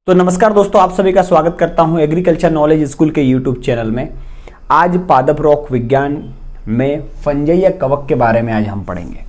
तो नमस्कार दोस्तों, आप सभी का स्वागत करता हूं एग्रीकल्चर नॉलेज स्कूल के यूट्यूब चैनल में। आज पादप रोग विज्ञान में फंजाई या कवक के बारे में आज हम पढ़ेंगे।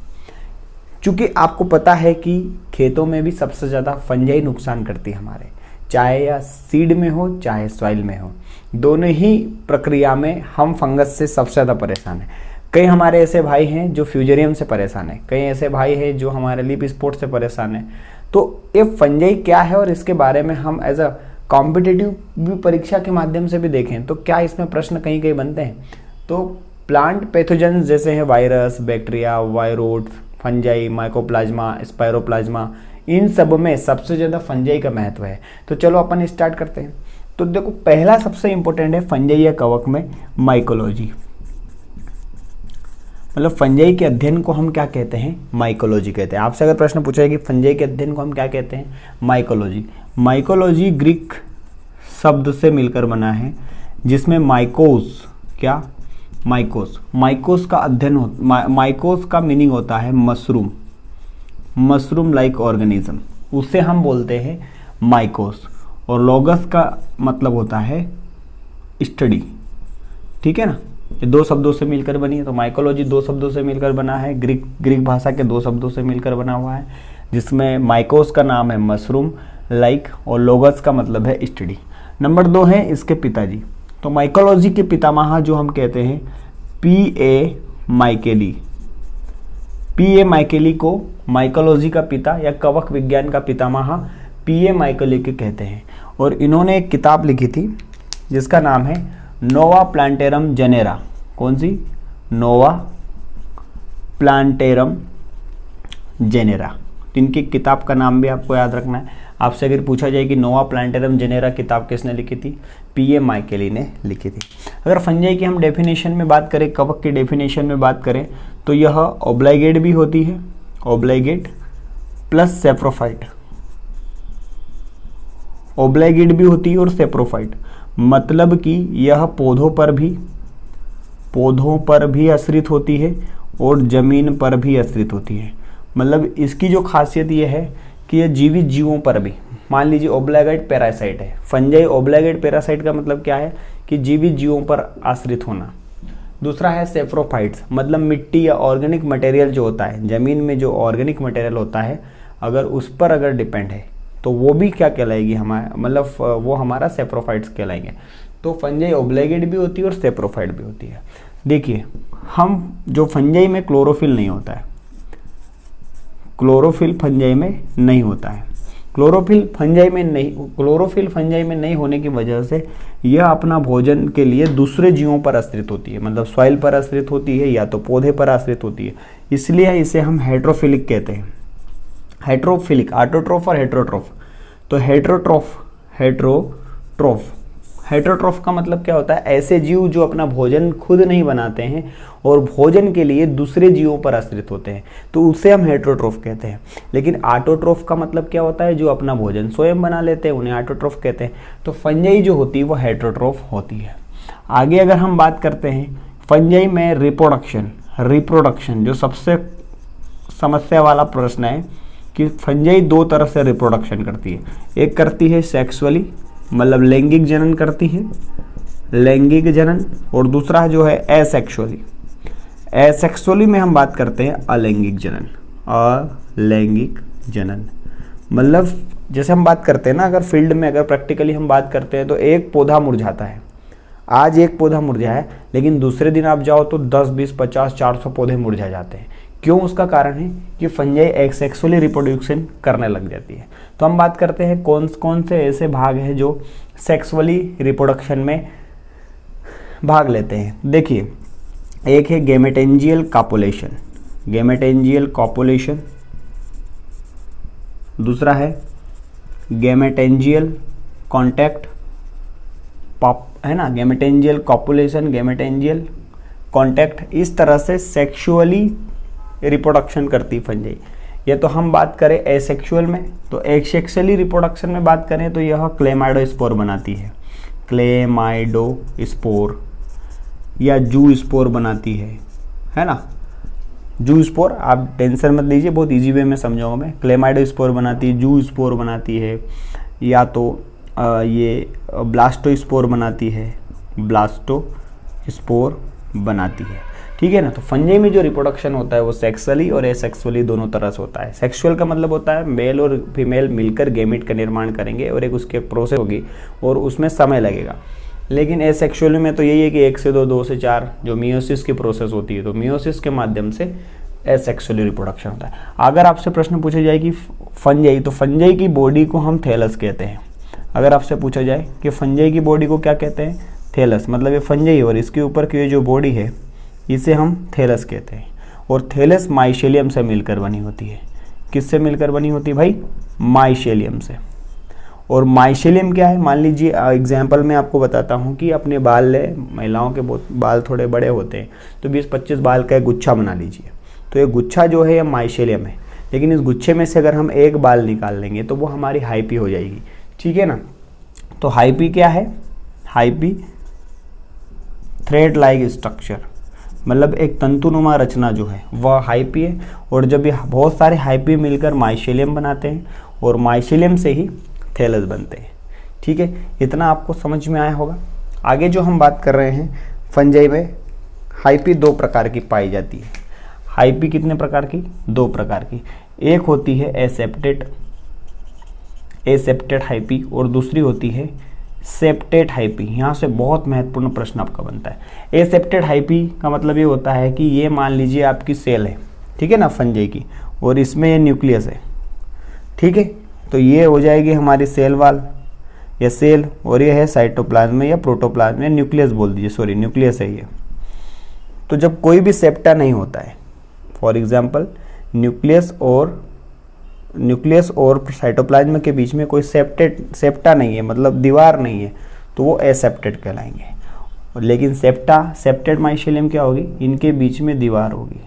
क्योंकि आपको पता है कि खेतों में भी सबसे ज़्यादा फंजाई नुकसान करती है हमारे, चाहे या सीड में हो चाहे सॉइल में हो, दोनों ही प्रक्रिया में हम फंगस से सबसे ज़्यादा परेशान हैं। कई हमारे ऐसे भाई हैं जो फ्यूजेरियम से परेशान हैं, कई ऐसे भाई हैं जो हमारे लीफ स्पॉट से परेशान हैं। तो ये फंजाई क्या है और इसके बारे में हम एज अ कॉम्पिटिटिव भी परीक्षा के माध्यम से भी देखें तो क्या इसमें प्रश्न कहीं कहीं बनते हैं। तो प्लांट पैथोजन जैसे हैं virus, bacteria, viroid, fungi, mycoplasma, spiroplasma, इन सब में सबसे ज़्यादा फंजाई का महत्व है। तो चलो अपन स्टार्ट करते हैं। तो देखो, पहला सबसे इंपॉर्टेंट है फंजाई या कवक में माइकोलॉजी। मतलब फंजाई के अध्ययन को हम क्या कहते हैं? माइकोलॉजी कहते हैं। आपसे अगर प्रश्न पूछा है कि फंजाई के अध्ययन को हम क्या कहते हैं? माइकोलॉजी। माइकोलॉजी ग्रीक शब्द से मिलकर बना है जिसमें माइकोस, क्या? माइकोस। माइकोस का अध्ययन माइकोस का मीनिंग होता है मशरूम, मशरूम लाइक ऑर्गेनिज्म, उसे हम बोलते हैं माइकोस। और लोगस का मतलब होता है स्टडी, ठीक है ना। ये दो शब्दों से मिलकर बनी है। तो माइकोलॉजी दो शब्दों से मिलकर बना है, ग्रीक भाषा के दो शब्दों से मिलकर बना हुआ है, जिसमें माइकोस का नाम है मशरूम लाइक और लोगस का मतलब है स्टडी। नंबर 2 है इसके पिताजी। तो माइकोलॉजी के पितामह जो हम कहते हैं P.A. माइकेली। P.A. माइकेली को माइकोलॉजी का पिता या कवक विज्ञान का पितामह P.A. माइकेली के कहते हैं। और इन्होंने एक किताब लिखी थी जिसका नाम है नोवा प्लांटेरम जेनेरा। कौन सी? नोवा प्लांटेरम जेनेरा। इनकी किताब का नाम भी आपको याद रखना है। आपसे अगर पूछा जाए कि नोवा प्लांटेरम जेनेरा किताब किसने लिखी थी? P.A. माइकेली ने लिखी थी। अगर फंजाई की हम डेफिनेशन में बात करें, कवक की डेफिनेशन में बात करें, तो यह ओब्लाइगेट भी होती है, ओब्लाइगेट प्लस सेप्रोफाइट। ओब्लाइगेट भी होती है और सेप्रोफाइट, मतलब कि यह पौधों पर भी आश्रित होती है और जमीन पर भी आश्रित होती है। मतलब इसकी जो खासियत यह है कि यह जीवित जीवों पर भी, मान लीजिए ओब्लाइगेट पैरासाइट है, फंजाई ओब्लाइगेट पैरासाइट का मतलब क्या है कि जीवित जीवों पर आश्रित होना। दूसरा है सेप्रोफाइट्स, मतलब मिट्टी या ऑर्गेनिक मटेरियल जो होता है, जमीन में जो ऑर्गेनिक मटेरियल होता है, अगर उस पर अगर डिपेंड है तो वो भी क्या कहलाएगी? हमारा मतलब वो हमारा सेप्रोफाइट्स कहलाएंगे। तो फंजाई ओब्लाइगेट भी होती है और सेप्रोफाइट भी होती है। देखिए, हम जो फंजाई में क्लोरोफिल नहीं होता है, क्लोरोफिल फंजाई में नहीं होता है। क्लोरोफिल फंजाई में नहीं होने की वजह से यह अपना भोजन के लिए दूसरे जीवों पर आश्रित होती है, मतलब सॉइल पर आश्रित होती है या तो पौधे पर आश्रित होती है। इसलिए इसे हम हेट्रोफिलिक कहते हैं। हेट्रोफिलिक, ऑटोट्रोफ और हेट्रोट्रोफ। तो हेट्रोट्रोफ का मतलब क्या होता है? ऐसे जीव जो अपना भोजन खुद नहीं बनाते हैं और भोजन के लिए दूसरे जीवों पर आश्रित होते हैं, तो उसे हम हेट्रोट्रोफ कहते हैं। लेकिन ऑटोट्रोफ का मतलब क्या होता है? जो अपना भोजन स्वयं बना लेते हैं, उन्हें ऑटोट्रोफ कहते हैं। तो फंजाई जो होती है वो हेट्रोट्रोफ होती है। आगे अगर हम बात करते हैं फंजाई में रिप्रोडक्शन जो सबसे समस्या वाला प्रश्न है कि फंजाई दो तरफ से रिप्रोडक्शन करती है। एक करती है सेक्सुअली, मतलब लैंगिक जनन करती है, लैंगिक जनन, और दूसरा जो है एसेक्सुअली। एसेक्सुअली में हम बात करते हैं अलैंगिक जनन। अलैंगिक जनन मतलब जैसे हम बात करते हैं ना, अगर फील्ड में अगर प्रैक्टिकली हम बात करते हैं तो एक पौधा मुरझाता है। आज एक पौधा मुरझाया है, लेकिन दूसरे दिन आप जाओ तो 10, 20, 50, 400 पौधे मुरझा जाते हैं। क्यों? उसका कारण है कि फंजाई एक्सेक्सुअली रिप्रोडक्शन करने लग जाती है। तो हम बात करते हैं कौन से ऐसे भाग हैं जो सेक्सुअली रिप्रोडक्शन में भाग लेते हैं। देखिए, एक है गैमेटेंजियल कॉपुलेशन, दूसरा है गैमेटेंजियल कॉन्टैक्ट, है ना, गैमेटेंजियल कॉपुलेशन, गैमेटेंजियल कॉन्टैक्ट। इस तरह से सेक्सुअली रिप्रोडक्शन करती फंजाई। या तो हम बात करें एसेक्सुअल में, तो एसेक्सुअली रिप्रोडक्शन में बात करें तो यह क्लेमाइडोस्पोर बनाती है, क्लेमाइडोस्पोर, या जू स्पोर बनाती है ना। जू स्पोर आप टेंशन मत लीजिए, बहुत इजी वे में समझाऊंगा मैं। क्लेमाइडोस्पोर बनाती है, जू स्पोर बनाती है, या तो ये ब्लास्टोस्पोर बनाती है, ब्लास्टोस्पोर बनाती है, ठीक है ना। तो फंजाई में जो रिप्रोडक्शन होता है वो सेक्सुअली और एसेक्सुअली दोनों तरह से होता है। सेक्सुअल का मतलब होता है मेल और फीमेल मिलकर गैमेट का निर्माण करेंगे और एक उसके प्रोसेस होगी और उसमें समय लगेगा। लेकिन एसेक्सुअली में तो यही है कि 1 से 2, 2 से 4 जो मियोसिस की प्रोसेस होती है, तो मियोसिस के माध्यम से एसेक्सुअली रिप्रोडक्शन होता है। अगर आपसे प्रश्न पूछा जाए कि फंजाई, तो फंजाई की बॉडी को हम थैलस कहते हैं। अगर आपसे पूछा जाए कि फंजाई की बॉडी को क्या कहते हैं, थैलस, मतलब ये फंजाई और इसके ऊपर की जो बॉडी है इसे हम थैलस कहते हैं। और थैलस माइसेलियम से मिलकर बनी होती है। किससे मिलकर बनी होती है भाई, माइसेलियम से। और माइसेलियम क्या है, मान लीजिए एग्जाम्पल में आपको बताता हूँ कि अपने बाल ले, महिलाओं के बाल थोड़े बड़े होते हैं, तो 20-25 बाल का एक गुच्छा बना लीजिए। तो ये गुच्छा जो है ये माइसेलियम है, लेकिन इस गुच्छे में से अगर हम एक बाल निकाल लेंगे तो वो हमारी हाइपी हो जाएगी, ठीक है ना। तो हाइपी क्या है, हाइपी थ्रेड लाइक स्ट्रक्चर, मतलब एक तंतुनुमा रचना जो है वह हाइपी है। और जब ये बहुत सारे हाइपी मिलकर माइसेलियम बनाते हैं और माइसेलियम से ही थैलस बनते हैं, ठीक है। इतना आपको समझ में आया होगा। आगे जो हम बात कर रहे हैं, फंजाई में हाइपी 2 प्रकार की पाई जाती है। हाइपी कितने प्रकार की, 2 प्रकार की। एक होती है एसेप्टेड हाइपी और दूसरी होती है सेप्टेड हाइपी। यहाँ से बहुत महत्वपूर्ण प्रश्न आपका बनता है। एसेप्टेड हाइपी का मतलब ये होता है कि ये मान लीजिए आपकी सेल है, ठीक है ना, फंजाई की, और इसमें ये न्यूक्लियस है, ठीक है। तो ये हो जाएगी हमारी सेल वाल या सेल, और ये है साइटोप्लाज्म या प्रोटोप्लाज्म या न्यूक्लियस बोल दीजिए, सॉरी न्यूक्लियस है ये। तो जब कोई भी सेप्टा नहीं होता है, फॉर एग्जाम्पल न्यूक्लियस और साइटोप्लाज्म के बीच में कोई सेप्टा नहीं है, मतलब दीवार नहीं है, तो वो एसेप्टेड कहलाएंगे। लेकिन सेप्टेड माइसेलियम क्या होगी, इनके बीच में दीवार होगी,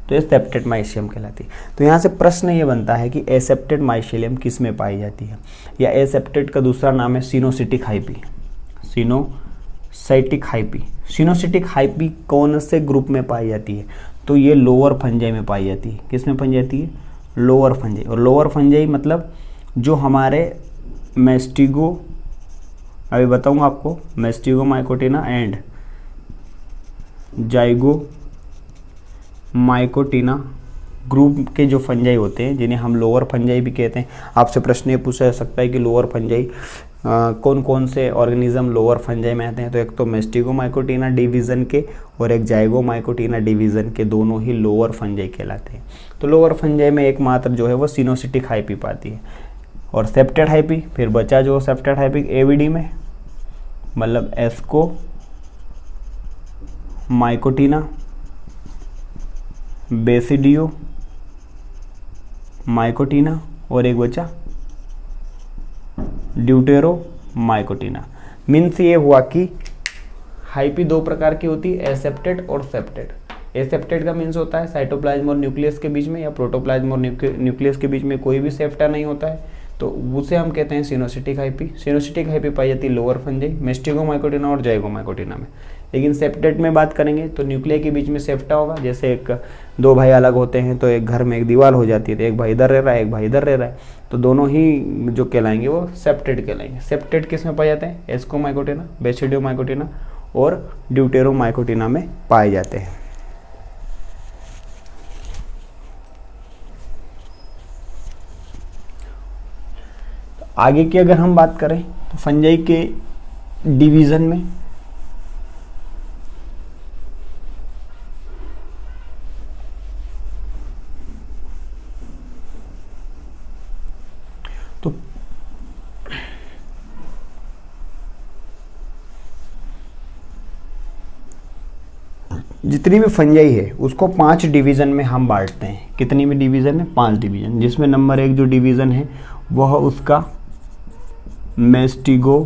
तो ये सेप्टेड माइसेलियम कहलाती है। तो यहाँ से प्रश्न ये बनता है कि एसेप्टेड माइसेलियम किस में पाई जाती है, या एसेप्टेड का दूसरा नाम है सिनोसिटिक हाइपी। सिनोसिटिक हाइपी कौन से ग्रुप में पाई जाती है, तो ये लोअर फंजाई में पाई जाती है। किस में पाई जाती है, लोअर फंजाई। और लोअर फंजाई मतलब जो हमारे मेस्टिगो, अभी बताऊंगा आपको, मेस्टिगो माइकोटिना एंड जाइगो माइकोटिना ग्रुप के जो फंजाई होते हैं, जिन्हें हम लोअर फंजाई भी कहते हैं। आपसे प्रश्न ये पूछा जा सकता है कि लोअर फंजाई कौन कौन से ऑर्गेनिज्म लोअर फंजाई में आते हैं। तो एक तो मेस्टिगो माइकोटिना डिवीज़न के और एक जाइगो माइकोटिना डिवीज़न के, दोनों ही लोअर फंजाई कहलाते हैं। तो लोअर फंजाई में एकमात्र जो है वो सिनोसिटिक हाइपी पाती है। और सेप्टेड हाइपी, फिर बचा जो सेप्टेड हाइपी एवीडी में, मतलब एस्को माइकोटिना, बेसिडियो माइकोटिना, और एक बचा ड्यूटेरो माइकोटिना। मीन्स ये हुआ कि हाइपी 2 प्रकार की होती है, एसेप्टेड और सेप्टेड। एसेप्टेड का मीन्स होता है साइटोप्लाज्म और न्यूक्लियस के बीच में या प्रोटोप्लाज्म और न्यूक्लियस के बीच में कोई भी सेप्टा नहीं होता है, तो उसे हम कहते हैं सिनोसिटिक हाइपी। सिनोसिटिक हाइपी पाई जाती है लोअर फंजाई, मेस्टिगो माइकोटिना और जाइगो माइकोटिना में। लेकिन सेप्टेड में बात करेंगे तो न्यूक्लिया के बीच में सेप्टा होगा। जैसे 2 भाई अलग होते हैं तो एक घर में एक दीवार हो जाती है, तो एक भाई इधर रह रहा है, एक भाई इधर रह रहा है, तो दोनों ही जो कहलाएंगे वो सेप्टेड कहलाएंगे। सेप्टेड किस में पाए जाते हैं, एस्को माइकोटिना, बेसिडियो माइकोटिना और ड्यूटेरो माइकोटिना में पाए जाते हैं। आगे की अगर हम बात करें तो फंजाई के डिवीज़न में तो जितनी भी फंजाई है उसको 5 डिवीज़न में हम बांटते हैं। कितनी भी डिवीज़न है, 5 डिवीज़न, जिसमें नंबर 1 जो डिवीज़न है वह उसका मेस्टिगो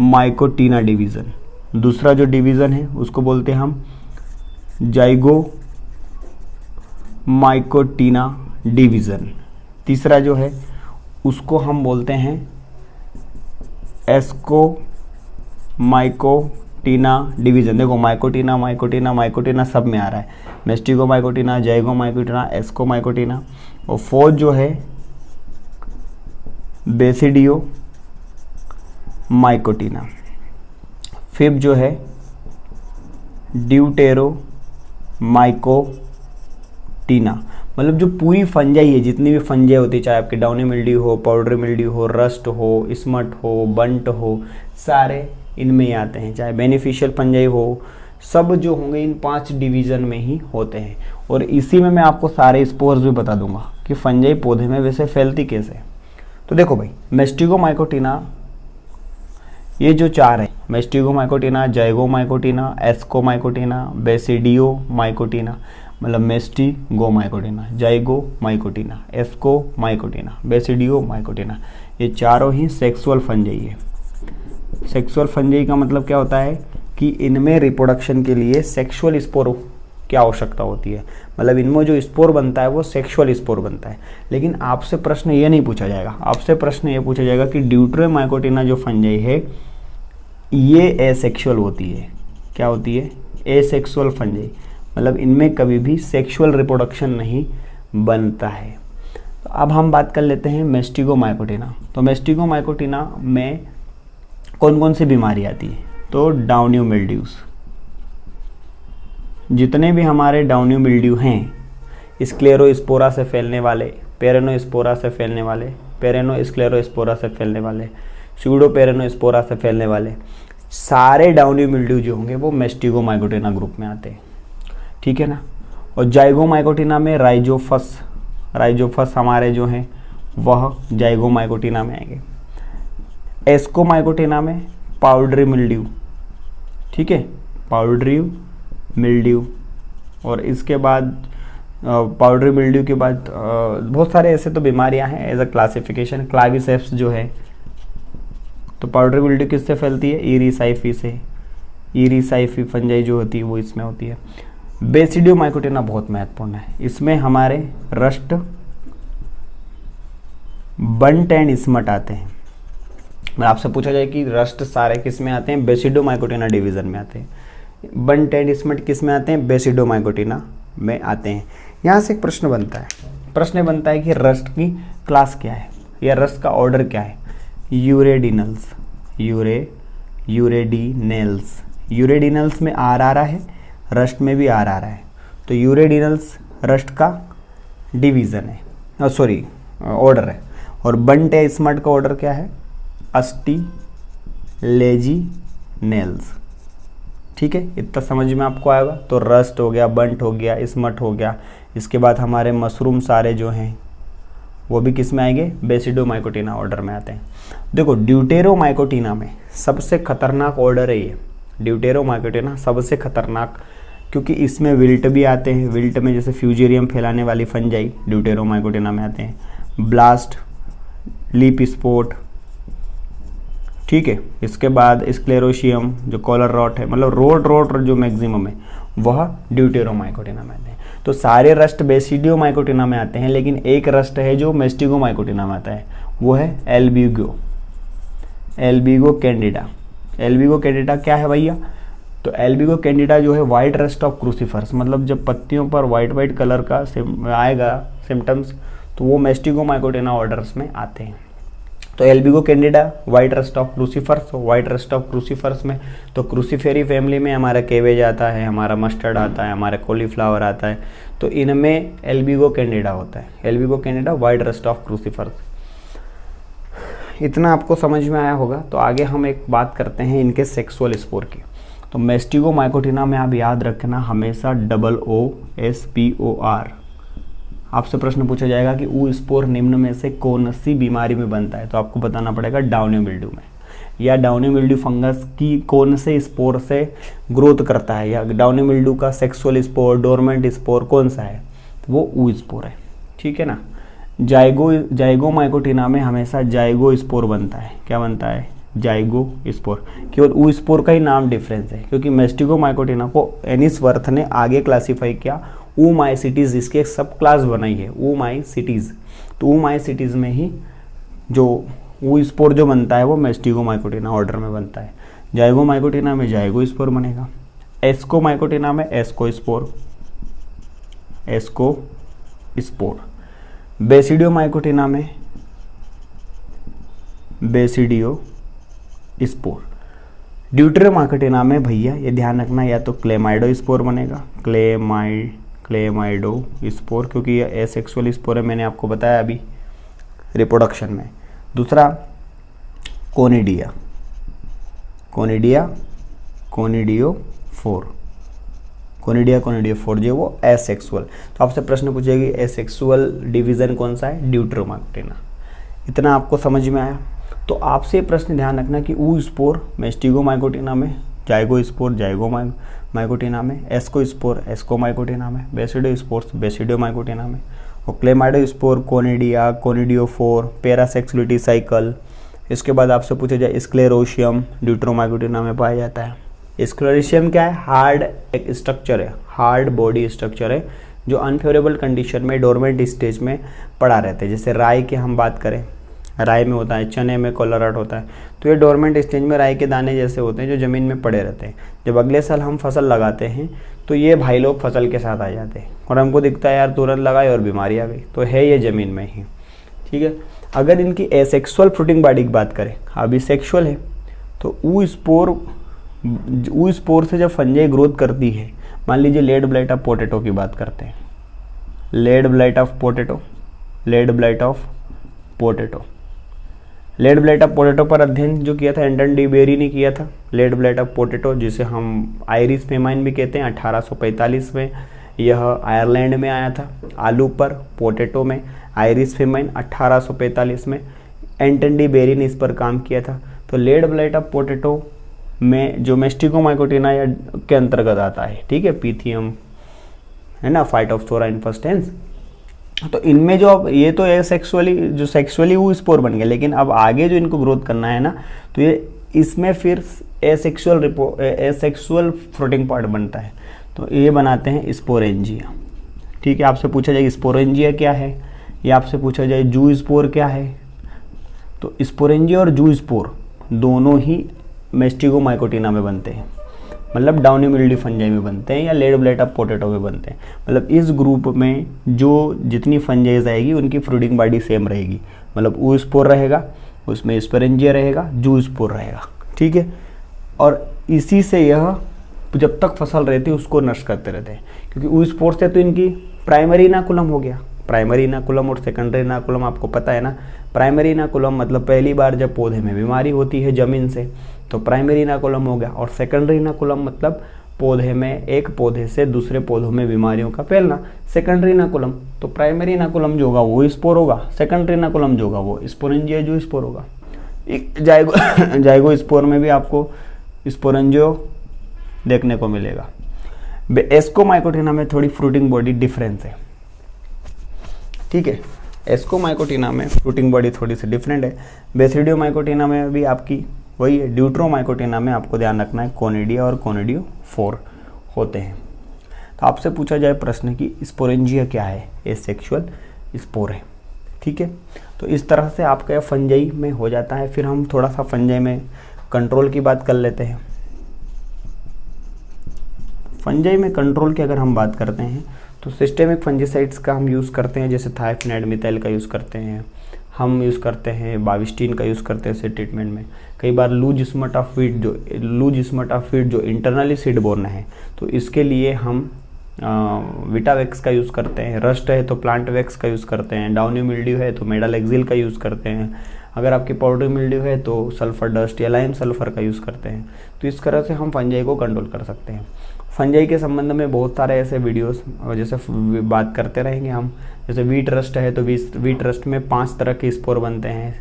माइकोटिना डिवीज़न। दूसरा जो डिवीज़न है उसको बोलते हैं हम जाइगो माइकोटिना डिवीज़न। तीसरा जो है उसको हम बोलते हैं एस्को माइकोटिना डिवीज़न। देखो माइकोटिना माइकोटिना माइकोटिना सब में आ रहा है, मेस्टिगो माइकोटिना, जाइगो माइकोटिना, एस्को माइकोटिना। और फोर्थ जो है बेसिडियो माइकोटिना। फिफ्थ जो है ड्यूटेरो माइकोटिना। मतलब जो पूरी फंजाई है, जितनी भी फंजाई होती है, चाहे आपके डाउनी मिल्ड्यू हो, पाउडरी मिल्ड्यू हो, रस्ट हो, स्मट हो, बंट हो, सारे इनमें ही आते हैं। चाहे बेनिफिशियल फंजाई हो, सब जो होंगे इन 5 डिवीज़न में ही होते हैं। और इसी में मैं आपको सारे स्पोर्स भी बता दूंगा कि फंजाई पौधे में वैसे फैलती कैसे। तो देखो भाई, मेस्टिगोमाइकोटिना ये जो 4 है, मेस्टिगोमाइकोटिना, जाइगोमाइकोटिना, एस्कोमाइकोटिना, बेसिडियोमाइकोटिना, मतलब मेस्टिगोमाइकोटिना, जाइगोमाइकोटिना, एस्कोमाइकोटिना, बेसिडियोमाइकोटिना, ये चारों ही सेक्सुअल फंजाई है। सेक्सुअल फंजाई का मतलब क्या होता है कि इनमें रिप्रोडक्शन के लिए सेक्सुअल स्पोर की आवश्यकता होती है। मतलब इनमें जो स्पोर बनता है वो सेक्सुअल स्पोर बनता है। लेकिन आपसे प्रश्न ये नहीं पूछा जाएगा, आपसे प्रश्न ये पूछा जाएगा कि ड्यूटेरोमाइकोटिना जो फंजाई है ये एसेक्सुअल होती है। क्या होती है? Asexual fungi. मतलब इनमें कभी भी सेक्सुअल रिप्रोडक्शन नहीं बनता है। तो अब हम बात कर लेते हैं मेस्टिगोमाइकोटिना। तो मेस्टिगोमाइकोटिना में कौन कौन सी बीमारी आती है? तो डाउनी मिल्ड्यूज, जितने भी हमारे डाउनी मिल्ड्यू हैं, स्क्लेरोस्पोरा से फैलने वाले, पेरेनोस्पोरा से फैलने वाले, पेरेनोस्क्लेरोस्पोरा से फैलने वाले, स्यूडोपेरेनोस्पोरा से फैलने वाले, सारे डाउनी मिल्ड्यू जो होंगे वो मेस्टिगोमाइकोटिना ग्रुप में आते हैं। ठीक है ना। और जाइगोमाइकोटिना में राइजोफस हमारे जो हैं वह जाइगोमाइकोटिना में आएंगे। एस्कोमाइकोटिना में पाउडरी मिल्ड्यू, ठीक है, पाउडरी मिल्ड्यू। और इसके बाद पाउडरी मिल्ड्यू के बाद बहुत सारे ऐसे तो बीमारियां हैं एज अ क्लासिफिकेशन। क्लाविसेप्स जो है, तो पाउडरी मिल्ड्यू किससे फैलती है? ईरिसाइफी से। ईरिसाइफी फंजाई जो होती है वो इसमें होती है। बेसिडियोमाइकोटिना बहुत महत्वपूर्ण है। इसमें हमारे रस्ट, बंट एंड स्मट आते हैं। मैं आपसे पूछा जाए कि रस्ट सारे किस में आते हैं? बेसिडोमाइकोटिना डिवीजन में आते हैं। बंट एंड स्मट किस में आते हैं? बेसिडोमाइकोटिना में आते हैं। यहाँ से एक प्रश्न बनता है कि रस्ट की क्लास क्या है या रस्ट का ऑर्डर क्या है? यूरेडिनल्स, यूरेडिनल्स में आर आ रहा है, रस्ट में भी आर आ रहा है। तो यूरेडिनल्स रस्ट का डिवीज़न है, ऑर्डर है। और बंट या स्मट का ऑर्डर क्या है? अस्टिलेजिनेल्स। ठीक है, इतना समझ में आपको आएगा। तो रस्ट हो गया, बंट हो गया, स्मट हो गया। इसके बाद हमारे मशरूम सारे जो हैं वो भी किस में आएंगे? बेसिडोमाइकोटिना ऑर्डर में आते हैं। देखो, ड्यूटेरोमाइकोटिना में सबसे खतरनाक ऑर्डर है ये। ड्यूटेरोमाइकोटिना सबसे खतरनाक, क्योंकि इसमें विल्ट भी आते हैं। विल्ट में जैसे फ्यूजेरियम फैलाने वाली फंजाई ड्यूटेरोमाइकोटिना में आते हैं। ब्लास्ट, लीप स्पॉट, ठीक है। इसके बाद स्क्लेरोशियम जो कॉलर रॉट है, मतलब रोट जो मैक्सिमम है वह ड्यूटेरोमाइकोटिना में आते हैं। तो सारे रस्ट बेसिडियोमाइकोटिना में आते हैं, लेकिन एक रस्ट है जो मेस्टिगोमाइकोटिना में आता है, वो है एल्बिगो कैंडिडा। एल्बिगो कैंडिडा क्या है भैया? तो एल्बिगो कैंडिडा जो है वाइट रस्ट ऑफ क्रूसीफर्स, मतलब जब पत्तियों पर वाइट कलर का आएगा सिम्टम्स, तो वो मेस्टिगोमाइकोटिना ऑर्डर्स में आते हैं। तो Albugo Candida white rust of crucifers में, तो क्रूसीफेरी फैमिली में हमारा केवेज आता है, हमारा मस्टर्ड आता है, हमारा कॉलीफ्लावर आता है। तो इनमें एल्बिगो कैंडिडा होता है। Albugo Candida white rust of crucifers. इतना आपको समझ में आया होगा। तो आगे हम एक बात करते हैं इनके सेक्सुअल स्पोर की। तो मेस्टिगोमाइकोटिना में आप याद रखना हमेशा OOSPOR। आपसे प्रश्न पूछा जाएगा कि ऊ स्पोर निम्न में से कौन सी बीमारी में बनता है? तो आपको बताना पड़ेगा डाउनी मिल्ड्यू में, या डाउनी मिल्ड्यू फंगस की कौन से स्पोर से ग्रोथ करता है, या डाउनी मिल्ड्यू का सेक्सुअल स्पोर, डोरमेंट स्पोर कौन सा है? तो वो ऊ स्पोर है। ठीक है ना। जाइगोमाइकोटिना में हमेशा जाइगो स्पोर बनता है। क्या बनता है? Zygote spore. केवल ऊ स्पोर का ही नाम डिफरेंस है, क्योंकि मेस्टिगोमाइकोटिना को एनिसवर्थ ने आगे क्लासीफाई किया ऊमाइसिटीज, इसके एक सब क्लास बनाई है ऊमाइसिटीज। तो ऊमाइसिटीज में ही जो ऊ स्पोर जो बनता है वो मेस्टिगोमाइकोटिना ऑर्डर में बनता है। जाइगोमाइकोटिना में जाइगो स्पोर बनेगा। एस्कोमाइकोटिना में एस्को स्पोर। बेसिडियोमाइकोटिना में बेसिडियो स्पोर। ड्यूटेरोमाइकोटिना में भैया ये ध्यान रखना, या तो क्लेमाइडो स्पोर बनेगा, क्लेमाइडो स्पोर, क्योंकि ये एसेक्सुअल स्पोर है, मैंने आपको बताया अभी रिप्रोडक्शन में। दूसरा कोनिडिया, कोनिडियो 4, कोनिडिया 4 जो वो एसेक्सुअल। तो आपसे प्रश्न पूछेगी एसेक्सुअल डिवीजन कौन सा है, ड्यूटेरोमाइकोटिना। इतना आपको समझ में आया। तो आपसे प्रश्न ध्यान रखना कि ऊ स्पोर मेस्टिगोमाइकोटिना में, जाइगो स्पोर जाइगोमाइकोटिना में, एस्को स्पोर एस्कोमाइकोटिना में, बेसिडियो स्पोर्स बेसिडियोमाइकोटिना में, और क्लेमाइडो स्पोर कोनिडिया, कोनिडियो 4, पैरासेक्सुअलिटी साइकिल। इसके बाद आपसे पूछा जाए स्क्लेरोशियम ड्यूटेरोमाइकोटिना में पाया जाता है। स्क्लेरोशियम क्या है, हार्ड एक स्ट्रक्चर है, हार्ड बॉडी स्ट्रक्चर है जो अनफेवरेबल कंडीशन में डोरमेंट स्टेज में पड़ा रहता है। जैसे राई की हम बात करें, राई में होता है, चने में कोलारट होता है, तो ये डोरमेंट स्टेज में राई के दाने जैसे होते हैं जो ज़मीन में पड़े रहते हैं। जब अगले साल हम फसल लगाते हैं तो ये भाई लोग फसल के साथ आ जाते हैं और हमको दिखता है यार तुरंत लगाए और बीमारी आ गई, तो है ये ज़मीन में ही। ठीक है, अगर इनकी एसेक्सुअल फ्रूटिंग बॉडी की बात करें, अभी सेक्सुअल है, तो ऊ स्पोर से जब फंजाई ग्रोथ करती है, मान लीजिए लेड ब्लाइट ऑफ पोटैटो की बात करते हैं, लेड ब्लाइट ऑफ पोटैटो पर अध्ययन जो किया था एंटन डी बेरी ने किया था, लेड ब्लाइट ऑफ पोटैटो, जिसे हम आयरिश फेमाइन भी कहते हैं। 1845 में यह आयरलैंड में आया था, आलू पर, पोटैटो में आयरिश फेमाइन। 1845 में एंटन डी बेरी ने इस पर काम किया था। तो लेड ब्लाइट ऑफ पोटैटो में जो मेस्टिगोमाइकोटिना के अंतर्गत आता है, ठीक है, पीथियम है ना, फाइटोप्थोरा इन फर्स्ट टेंस। तो इनमें जो अब ये तो सेक्सुअली वो स्पोर बन गए, लेकिन अब आगे जो इनको ग्रोथ करना है ना, तो ये इसमें फिर एसेक्सुअल फ्रूटिंग पार्ट बनता है, तो ये बनाते हैं स्पोरेंजिया। ठीक है, आपसे पूछा जाए स्पोरेंजिया क्या है, या आपसे पूछा जाए जू स्पोर क्या है, तो स्पोरेंजिया और जू स्पोर दोनों ही मेस्टिगोमाइकोटिना में बनते हैं, मतलब डाउनी मिल्ड्यू फंजाई में बनते हैं, या लेड ब्लाइट ऑफ पोटैटो में बनते हैं। मतलब इस ग्रुप में जो जितनी फंजाइज आएगी उनकी फ्रूटिंग बॉडी सेम रहेगी, मतलब ऊ स्पोर रहेगा, उसमें स्पोरेंजिया रहेगा, जू स्पोर रहेगा। ठीक है, और इसी से यह जब तक फसल रहती है उसको नष्ट करते रहते हैं, क्योंकि ऊ स्पोर से तो इनकी प्राइमरी इनाकुलम हो गया। प्राइमरी इनाकुलम और सेकेंडरी इनाकुलम आपको पता है ना। प्राइमरी इनाकुलम मतलब पहली बार जब पौधे में बीमारी होती है जमीन से, तो प्राइमरी इनाकुलम हो गया, और सेकेंडरी इनाकुलम मतलब पौधे में, एक पौधे से दूसरे पौधों में बीमारियों का फैलना, सेकेंडरी इनाकुलम। तो प्राइमरी इनाकुलम जो होगा वो स्पोर होगा, सेकेंडरी इनाकुलम जो होगा वो स्पोरेंजिया जो स्पोर होगा। जाइगो स्पोर में भी आपको स्पोरेंजियो देखने को मिलेगा। एस्कोमाइकोटिना में थोड़ी फ्रूटिंग बॉडी डिफरेंस है। ठीक है, एस्कोमाइकोटिना में फ्रूटिंग बॉडी थोड़ी सी डिफरेंट है। बेसिडियोमाइकोटिना में भी आपकी वही है। ड्यूटेरोमाइकोटिना में आपको ध्यान रखना है कोनिडिया और कोनिडियो 4 होते हैं। तो आपसे पूछा जाए प्रश्न कि स्पोरेंजिया क्या है, एसेक्सुअल स्पोर है। ठीक है, तो इस तरह से आपका फंजाई में हो जाता है। फिर हम थोड़ा सा फंजाई में कंट्रोल की बात कर लेते हैं। फंजाई में कंट्रोल की अगर हम बात करते हैं तो सिस्टेमिक फंजीसाइड्स का हम यूज़ करते हैं, जैसे थाइफनेड मिथाइल का यूज़ करते हैं, हम यूज़ करते हैं बाविस्टीन का यूज़ करते हैं सीड ट्रीटमेंट में। कई बार लूज स्मट ऑफ फीड जो इंटरनली सीड बोर्न है, तो इसके लिए हम विटावेक्स का यूज़ करते हैं। रस्ट है तो प्लांट वैक्स का यूज़ करते हैं। डाउनी मिल्ड्यू है तो मेडालेक्सिल का यूज़ करते हैं। अगर आपकी पाउडर मिल्ड्यू है तो सल्फर डस्ट या लाइम सल्फर का यूज़ करते हैं। तो इस तरह से हम फंजाई को कंट्रोल कर सकते हैं। फंजाई के संबंध में बहुत सारे ऐसे वीडियोस जैसे बात करते रहेंगे हम। जैसे वीट रस्ट है तो वीट रस्ट में 5 तरह के स्पोर बनते हैं,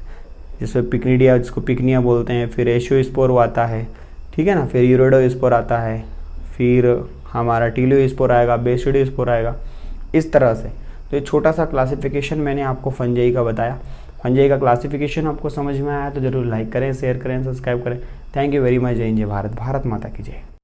जैसे पिकनिडिया, जिसको पिकनिया बोलते हैं, फिर एशियो स्पोर आता है, ठीक है ना, फिर यूरोडो स्पोर आता है, फिर हमारा टीलियो स्पोर आएगा, बेसिडियो स्पोर आएगा, इस तरह से। तो ये छोटा सा क्लासिफिकेशन मैंने आपको फंजाई का बताया। फंजाई का क्लासिफिकेशन आपको समझ में आया तो जरूर लाइक करें, शेयर करें, सब्सक्राइब करें। Thank you very much. जय हिंद, जय भारत, भारत माता की जय।